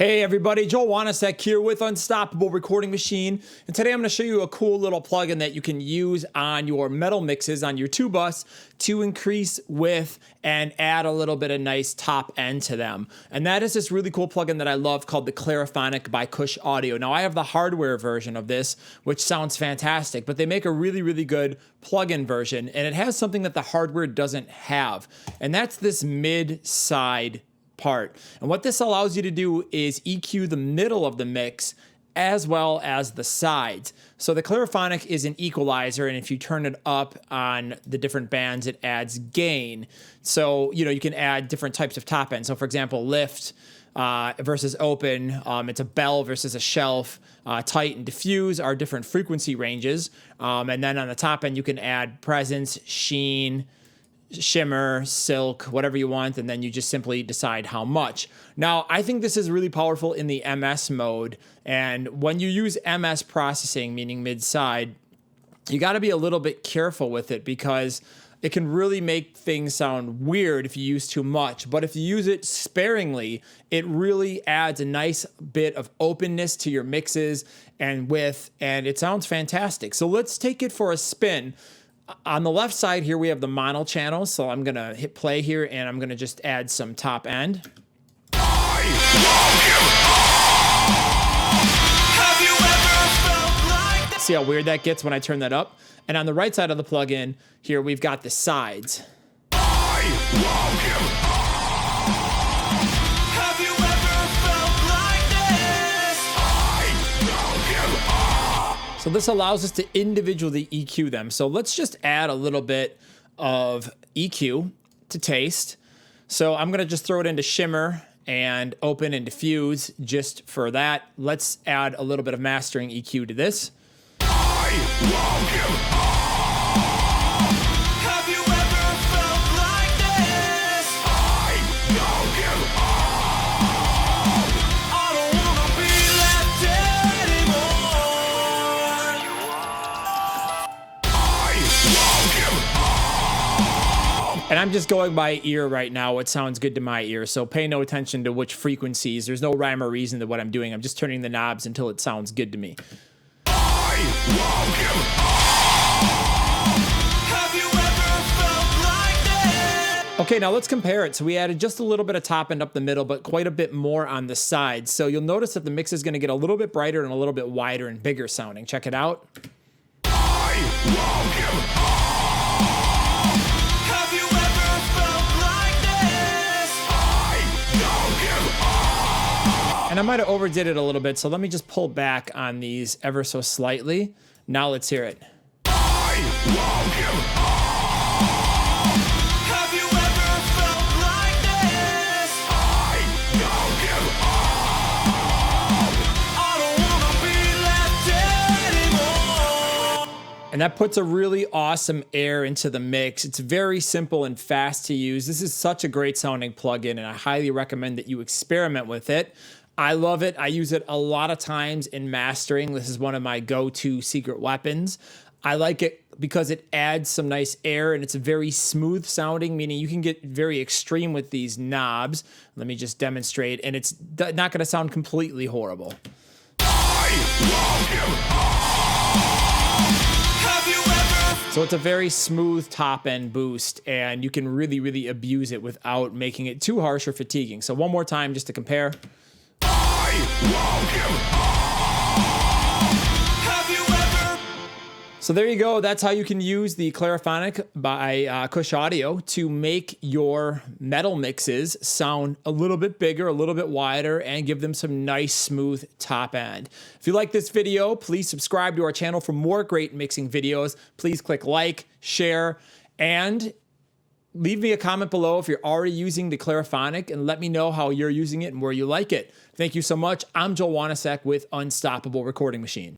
Hey everybody, Joel Wanasek here with Unstoppable Recording Machine, and today I'm going to show you a cool little plugin that you can use on your metal mixes on your tube bus to increase width and add a little bit of nice top end to them. And that is this really cool plugin that I love called the Clariphonic by Kush Audio. Now I have the hardware version of this, which sounds fantastic, but they make a really good plugin version, and it has something that the hardware doesn't have, and that's this mid-side part. And what this allows you to do is EQ the middle of the mix as well as the sides. So the Clariphonic is an equalizer, and if you turn it up on the different bands, it adds gain. So, you can add different types of top end. So for example, lift versus open, it's a bell versus a shelf, tight and diffuse are different frequency ranges. And then on the top end, you can add presence, sheen, shimmer, silk, whatever you want, and then you just simply decide how much. Now, I think this is really powerful in the MS mode, and when you use MS processing, meaning mid-side, you got to be a little bit careful with it because it can really make things sound weird if you use too much, but if you use it sparingly, it really adds a nice bit of openness to your mixes and width, and it sounds fantastic. So let's take it for a spin. On the left side here, we have the mono channel, so I'm going to hit play here, and I'm going to just add some top end. See how weird that gets when I turn that up? And on the right side of the plugin, here we've got the sides. So this allows us to individually EQ them. So let's just add a little bit of EQ to taste. So I'm gonna just throw it into shimmer and open and diffuse just for that. Let's add a little bit of mastering EQ to this. And I'm just going by ear right now. What sounds good to my ear. So pay no attention to which frequencies. There's no rhyme or reason to what I'm doing. I'm just turning the knobs until it sounds good to me. Okay, now let's compare it. So we added just a little bit of top end up the middle, but quite a bit more on the sides. So you'll notice that the mix is going to get a little bit brighter and a little bit wider and bigger sounding. Check it out. And I might have overdid it a little bit, so let me just pull back on these ever so slightly. Now let's hear it. And that puts a really awesome air into the mix. It's very simple and fast to use. This is such a great sounding plugin, and I highly recommend that you experiment with it. I love it. I use it a lot of times in mastering. This is one of my go-to secret weapons. I like it because it adds some nice air, and it's very smooth sounding, meaning you can get very extreme with these knobs. Let me just demonstrate, and it's not going to sound completely horrible. So it's a very smooth top end boost, and you can really abuse it without making it too harsh or fatiguing. So one more time just to compare. So there you go. That's how you can use the Clariphonic by Kush Audio to make your metal mixes sound a little bit bigger, a little bit wider, and give them some nice smooth top end. If you like this video, please subscribe to our channel for more great mixing videos. Please click like, share, and leave me a comment below if you're already using the Clariphonic, and let me know how you're using it and where you like it. Thank you so much. I'm Joel Wanasek with Unstoppable Recording Machine.